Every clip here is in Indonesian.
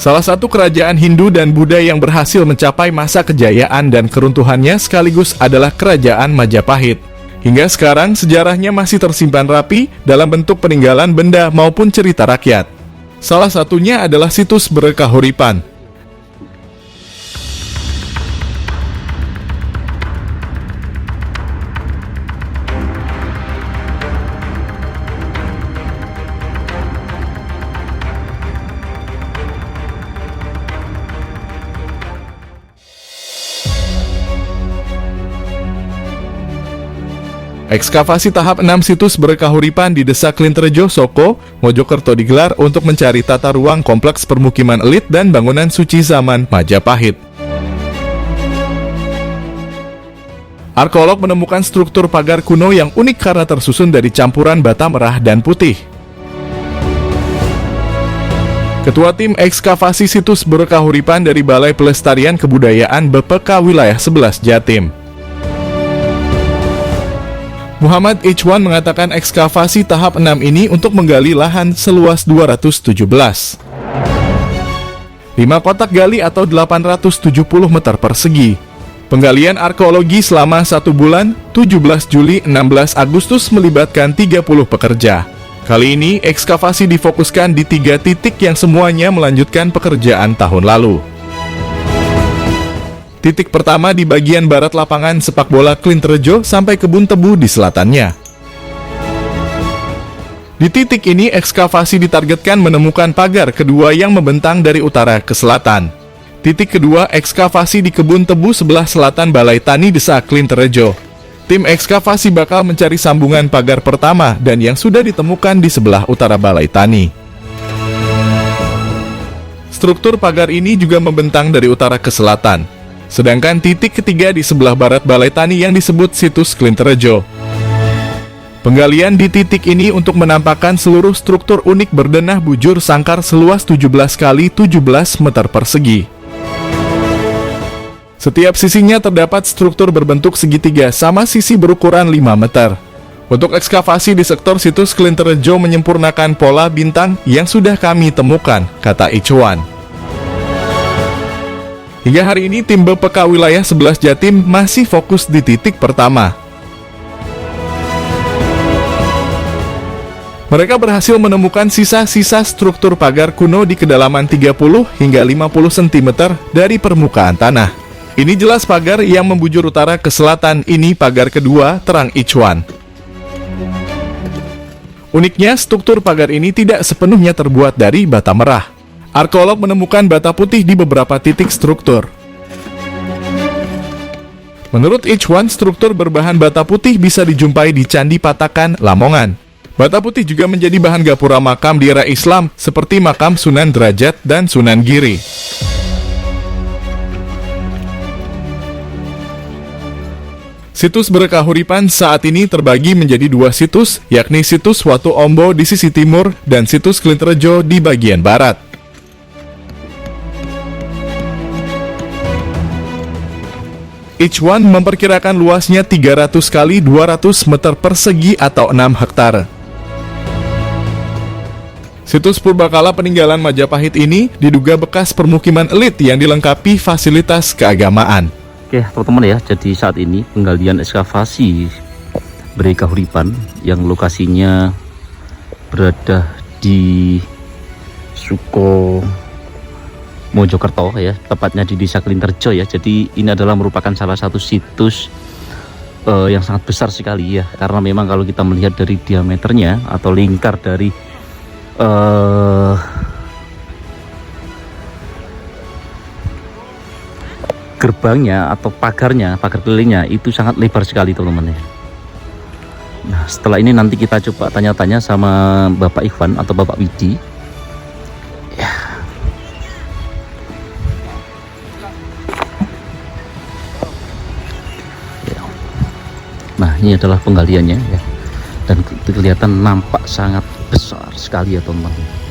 Salah satu kerajaan Hindu dan Buddha yang berhasil mencapai masa kejayaan dan keruntuhannya sekaligus adalah Kerajaan Majapahit. Hingga sekarang sejarahnya masih tersimpan rapi dalam bentuk peninggalan benda maupun cerita rakyat. Salah satunya adalah situs Berkahuripan. Ekskavasi tahap 6 situs Berkahuripan di Desa Klinterjo, Soko, Mojokerto digelar untuk mencari tata ruang kompleks permukiman elit dan bangunan suci zaman Majapahit. Arkeolog menemukan struktur pagar kuno yang unik karena tersusun dari campuran bata merah dan putih. Ketua Tim Ekskavasi Situs Berkahuripan dari Balai Pelestarian Kebudayaan BPK Wilayah 11 Jatim, Muhammad Ichwan, mengatakan ekskavasi tahap 6 ini untuk menggali lahan seluas 217. 5 kotak gali atau 870 meter persegi. Penggalian arkeologi selama 1 bulan, 17 Juli 16 Agustus melibatkan 30 pekerja. Kali ini ekskavasi difokuskan di 3 titik yang semuanya melanjutkan pekerjaan tahun lalu. Titik pertama di bagian barat lapangan sepak bola Klinterjo sampai kebun tebu di selatannya. Di titik ini ekskavasi ditargetkan menemukan pagar kedua yang membentang dari utara ke selatan. Titik kedua ekskavasi di kebun tebu sebelah selatan Balai Tani Desa Klinterjo. Tim ekskavasi bakal mencari sambungan pagar pertama dan yang sudah ditemukan di sebelah utara Balai Tani. Struktur pagar ini juga membentang dari utara ke selatan. Sedangkan titik ketiga di sebelah barat Balai Tani yang disebut situs Klinterjo. Penggalian di titik ini untuk menampakkan seluruh struktur unik berdenah bujur sangkar seluas 17 kali 17 meter persegi. Setiap sisinya terdapat struktur berbentuk segitiga sama sisi berukuran 5 meter. Untuk ekskavasi di sektor situs Klinterjo menyempurnakan pola bintang yang sudah kami temukan, kata Ichwan. Hingga hari ini tim BPK Wilayah 11 Jatim masih fokus di titik pertama. Mereka berhasil menemukan sisa-sisa struktur pagar kuno di kedalaman 30 hingga 50 cm dari permukaan tanah. Ini jelas pagar yang membujur utara ke selatan, ini pagar kedua, terang Ichwan. Uniknya, struktur pagar ini tidak sepenuhnya terbuat dari bata merah. Arkeolog menemukan bata putih di beberapa titik struktur. Menurut Ichwan, struktur berbahan bata putih bisa dijumpai di Candi Patakan, Lamongan. Bata putih juga menjadi bahan gapura makam di era Islam, seperti makam Sunan Derajat dan Sunan Giri. Situs Berkahuripan saat ini terbagi menjadi 2 situs, yakni situs Watu Ombo di sisi timur dan situs Klinterjo di bagian barat. Ichwan memperkirakan luasnya 300 kali 200 meter persegi atau 6 hektar. Situs purbakala peninggalan Majapahit ini diduga bekas permukiman elit yang dilengkapi fasilitas keagamaan. Oke teman-teman ya, jadi saat ini penggalian ekskavasi Berkahuripan yang lokasinya berada di Suko Mojokerto ya, tepatnya di Desa Klinterjo ya. Jadi ini adalah merupakan salah satu situs yang sangat besar sekali ya, karena memang kalau kita melihat dari diameternya atau lingkar dari gerbangnya atau pagar kelilingnya itu sangat lebar sekali teman-teman ya. Nah setelah ini nanti kita coba tanya-tanya sama Bapak Ikhwan atau Bapak Widi ya. Nah ini adalah penggaliannya ya, dan itu kelihatan nampak sangat besar sekali ya teman-teman.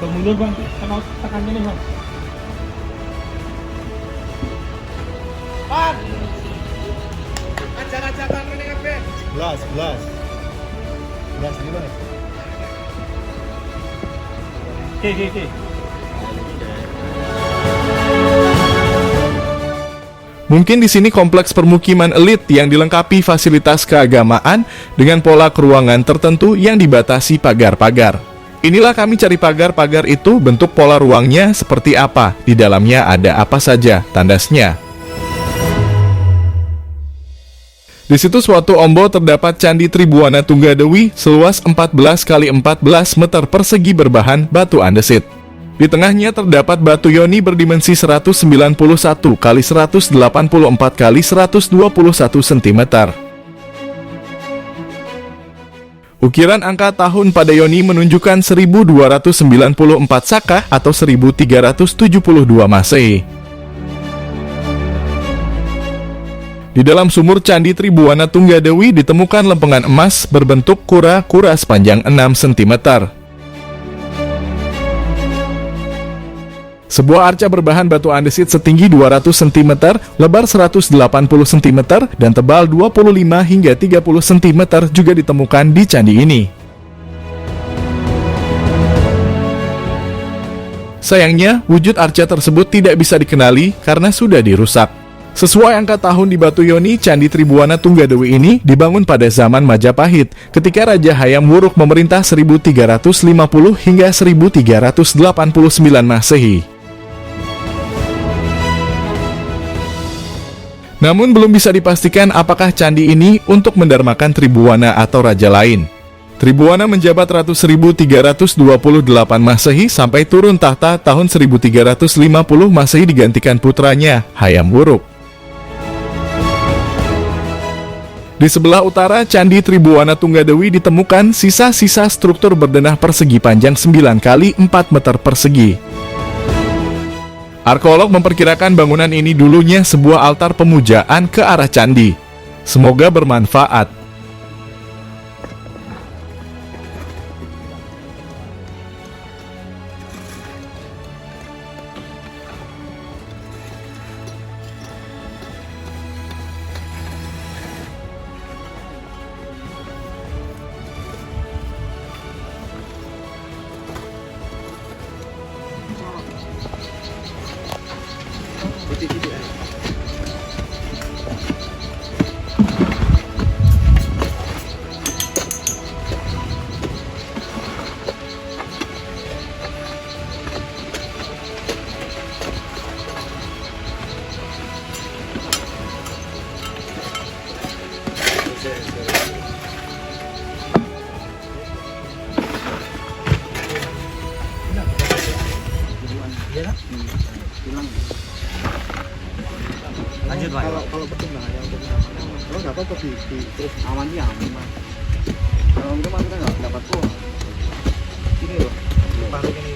Mundur bang, tekannya nih bang. 11 ini Mas. Oke. Mungkin di sini kompleks permukiman elit yang dilengkapi fasilitas keagamaan dengan pola keruangan tertentu yang dibatasi pagar-pagar. Inilah kami cari pagar-pagar itu, bentuk pola ruangnya seperti apa, di dalamnya ada apa saja, tandasnya. Di situs Watu Ombo terdapat Candi Tribuana Tunggadewi seluas 14 x 14 meter persegi berbahan batu andesit. Di tengahnya terdapat batu yoni berdimensi 191 x 184 x 121 cm. Ukiran angka tahun pada yoni menunjukkan 1294 Saka atau 1372 Masehi. Di dalam sumur Candi Tribuana Tunggadewi ditemukan lempengan emas berbentuk kura-kura sepanjang 6 cm. Sebuah arca berbahan batu andesit setinggi 200 cm, lebar 180 cm, dan tebal 25 hingga 30 cm juga ditemukan di candi ini. Sayangnya, wujud arca tersebut tidak bisa dikenali karena sudah dirusak. Sesuai angka tahun di Batu Yoni, Candi Tribuana Tunggadewi ini dibangun pada zaman Majapahit, ketika Raja Hayam Wuruk memerintah 1350 hingga 1389 Masehi. Namun belum bisa dipastikan apakah candi ini untuk mendarmakan Tribuana atau raja lain. Tribuana menjabat Ratu 1328 Masehi sampai turun tahta tahun 1350 Masehi digantikan putranya, Hayam Wuruk. Di sebelah utara Candi Tribuana Tunggadewi ditemukan sisa-sisa struktur berdenah persegi panjang 9 x 4 meter persegi. Arkeolog memperkirakan bangunan ini dulunya sebuah altar pemujaan ke arah candi. Semoga bermanfaat. Lanjut Pak. Kalau betul nggak yang kalau nggak apa-apa terus aman sih aman Mas. Kalau kita nggak dapat kok. Ini loh. Paru ini